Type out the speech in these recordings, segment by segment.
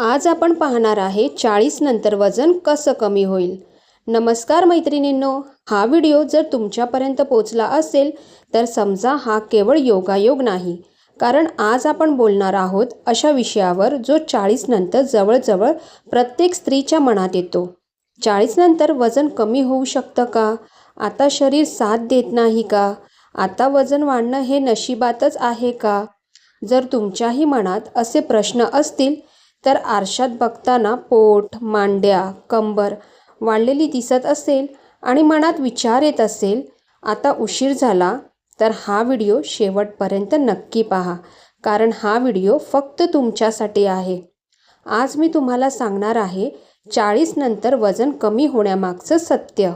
आज आपण पाहणार आहे 40 नंतर वजन कसं कमी होईल। नमस्कार मैत्रिणींनो, हा व्हिडिओ जर तुमच्यापर्यंत पोहोचला असेल तर समजा हा केवळ योगायोग नाही, कारण आज आपण बोलणार आहोत अशा विषयावर जो 40 नंतर जवळजवळ प्रत्येक स्त्रीच्या मनात येतो। 40 नंतर वजन कमी होऊ शकतं का? आता शरीर साथ देत नाही का? आता वजन वाढणं हे नशिबातच आहे का? जर तुमच्याही मनात असे प्रश्न असतील तर आरशात बघताना पोट, मांड्या, कंबर वाढलेली दिसत असेल आणि मनात विचार येत असेल, आता उशीर झाला, तर हा व्हिडिओ शेवटपर्यंत नक्की पहा, कारण हा व्हिडिओ फक्त तुमच्यासाठी आहे। आज मी तुम्हाला सांगणार आहे 40 नंतर वजन कमी होण्यामागचं सत्य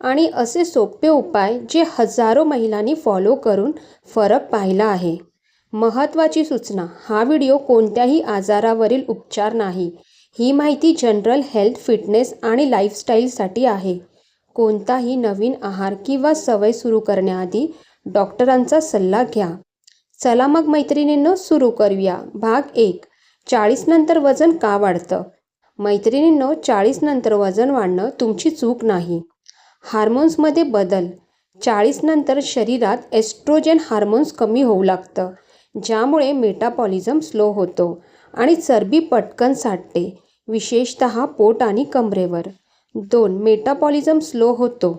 आणि असे सोपे उपाय जे हजारो महिलांनी फॉलो करून फरक पाहिला आहे। महत्त्वाची सूचना, हा व्हिडिओ कोणत्याही आजारावरील उपचार नाही। ही माहिती जनरल हेल्थ, फिटनेस आणि लाईफस्टाईलसाठी आहे। कोणताही नवीन आहार किंवा सवय सुरू करण्याआधी डॉक्टरांचा सल्ला घ्या। चला मग मैत्रिणींनो, सुरू करूया। भाग 1, 40 नंतर वजन का वाढतं? मैत्रिणींनो, 40 नंतर वजन वाढणं तुमची चूक नाही। हार्मोन्समध्ये बदल। 40 नंतर शरीरात एस्ट्रोजन हार्मोन्स कमी होऊ लागतं, ज्यामुळे मेटाबॉलिझम स्लो होतो आणि चरबी पटकन साठते, विशेषतः पोट आणि कमरेवर। 2, मेटाबॉलिझम स्लो होतो।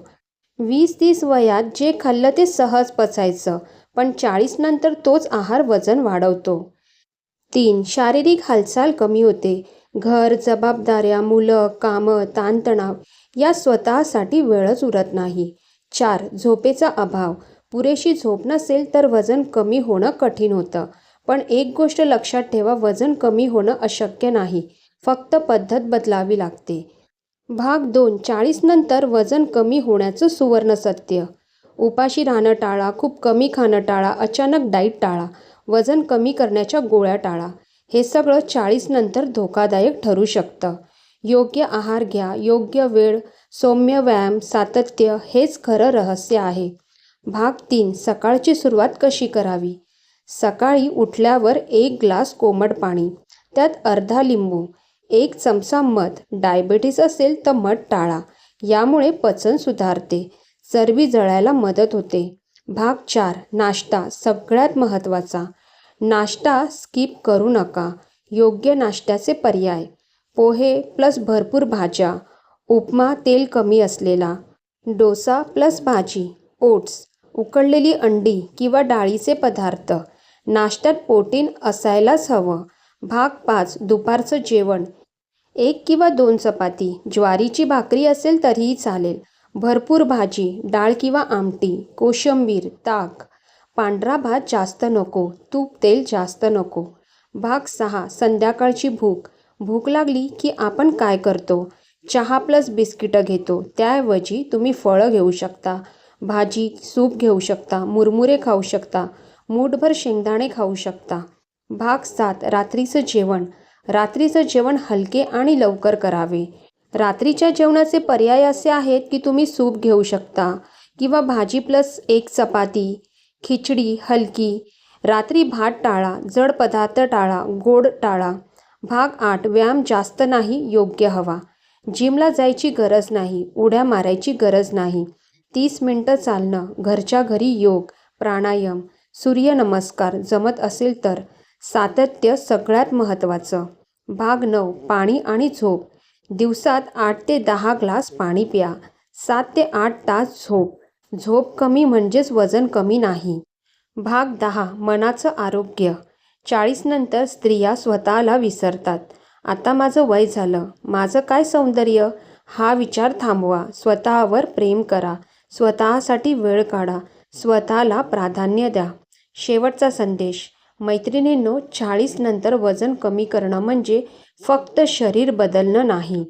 20-30 वयात जे खाल्लं ते सहज पचायचं, पण 40 नंतर तोच आहार वजन वाढवतो। 3, शारीरिक हालचाल कमी होते। घर, जबाबदाऱ्या, मुलं, कामं, ताणतणाव या स्वतःसाठी वेळच उरत नाही। 4, झोपेचा अभाव। पुरेशी झोप नसेल तर वजन कमी होणं कठीण होतं, पण एक गोष्ट लक्षात ठेवा, वजन कमी होणं अशक्य नाही, फक्त पद्धत बदलावी लागते। भाग 2, 40 नंतर वजन कमी होण्याचं सुवर्ण सत्य। उपाशी राहणं टाळा, खूप कमी खाणं टाळा, अचानक डाएट टाळा, वजन कमी करण्याच्या गोळ्या टाळा। हे सगळं 40 नंतर धोकादायक ठरू शकतं। योग्य आहार घ्या, योग्य वेळ, सौम्य व्यायाम, सातत्य हेच खरं रहस्य आहे। भाग 3, सकाळची सुरुवात कशी करावी? सकाळी उठल्यावर 1 ग्लास कोमट पाणी, त्यात अर्धा लिंबू, 1 चमचा मध। डायबिटीस असेल तर मध टाळा, यामुळे पचन सुधारते, चरबी जळायला मदत होते। भाग 4, नाश्ता सगळ्यात महत्त्वाचा। नाश्ता स्किप करू नका। योग्य नाश्त्याचे पर्याय: पोहे प्लस भरपूर भाज्या, उपमा तेल कमी असलेला, डोसा प्लस भाजी, ओट्स, उकडलेली अंडी किंवा डाळीचे पदार्थ। नाश्त्यात प्रोटीन असायलाच हवं। भाग 5, दुपारचं जेवण 1 किंवा 2 चपाती, ज्वारीची भाकरी असेल तरीही चालेल, भरपूर भाजी, डाळ किंवा आमटी, कोशिंबीर, ताक। पांढरा भात जास्त नको, तूप तेल जास्त नको। भाग 6, संध्याकाळची भूक। भूक लागली की आपण काय करतो? चहा प्लस बिस्किटं घेतो, त्याऐवजी तुम्ही फळं घेऊ शकता, भाजी, सूप घेऊ शकता, मुरमुरे खाऊ शकता, मूठभर शेंगदाणे खाऊ शकता। भाग 7, रात्रीचं जेवण। रात्रीचं जेवण हलके आणि लवकर करावे। रात्रीच्या जेवणाचे पर्याय असे आहेत की तुम्ही सूप घेऊ शकता किंवा भाजी प्लस 1 चपाती, खिचडी हलकी। रात्री भात टाळा, जड पदार्थ टाळा, गोड टाळा। भाग 8, व्यायाम जास्त नाही, योग्य हवा। जिमला जायची गरज नाही, उड्या मारायची गरज नाही, 30 मिनिटं चालणं, घरच्या घरी योग, प्राणायाम, सूर्यनमस्कार जमत असेल तर। सातत्य सगळ्यात महत्त्वाचं। भाग 9, पाणी आणि झोप। दिवसात 8 ते 10 ग्लास पाणी प्या, 7 ते 8 तास झोप। झोप कमी म्हणजेच वजन कमी नाही। भाग 10, मनाचं आरोग्य। 40 नंतर स्त्रिया स्वतःला विसरतात। आता माझं वय झालं, माझं काय सौंदर्य? हा विचार थांबवा। स्वतःवर प्रेम करा, स्वतःसाठी वेळ काढा, स्वतःला प्राधान्य द्या। शेवटचा संदेश, मैत्रिणींनो, 40 नंतर वजन कमी करणं म्हणजे फक्त शरीर बदलणं नाही,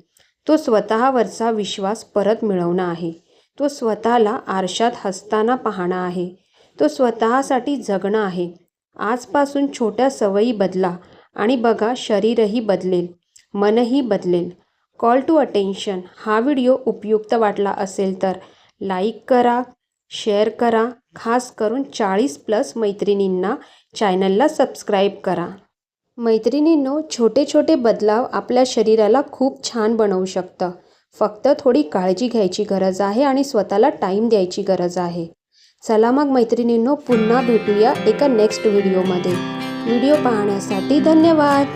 तो स्वतःवरचा विश्वास परत मिळवणं आहे, तो स्वतःला आरशात हसताना पाहणं आहे, तो स्वतःसाठी जगणं आहे। आजपासून छोट्या सवयी बदला आणि बघा, शरीरही बदलेल, मनही बदलेल। कॉल टू अटेन्शन, हा व्हिडिओ उपयुक्त वाटला असेल तर लाईक करा, शेअर करा, खास करून 40+ मैत्रिणींना चॅनलला सबस्क्राईब करा। मैत्रिणींनो, छोटे छोटे बदलाव आपल्या शरीराला खूप छान बनवू शकतं. फक्त थोडी काळजी घ्यायची गरज आहे आणि स्वतःला टाईम द्यायची गरज आहे. चला मग मैत्रिणींनो, पुन्हा भेटूया एका नेक्स्ट व्हिडिओमध्ये. व्हिडिओ पाहण्यासाठी धन्यवाद.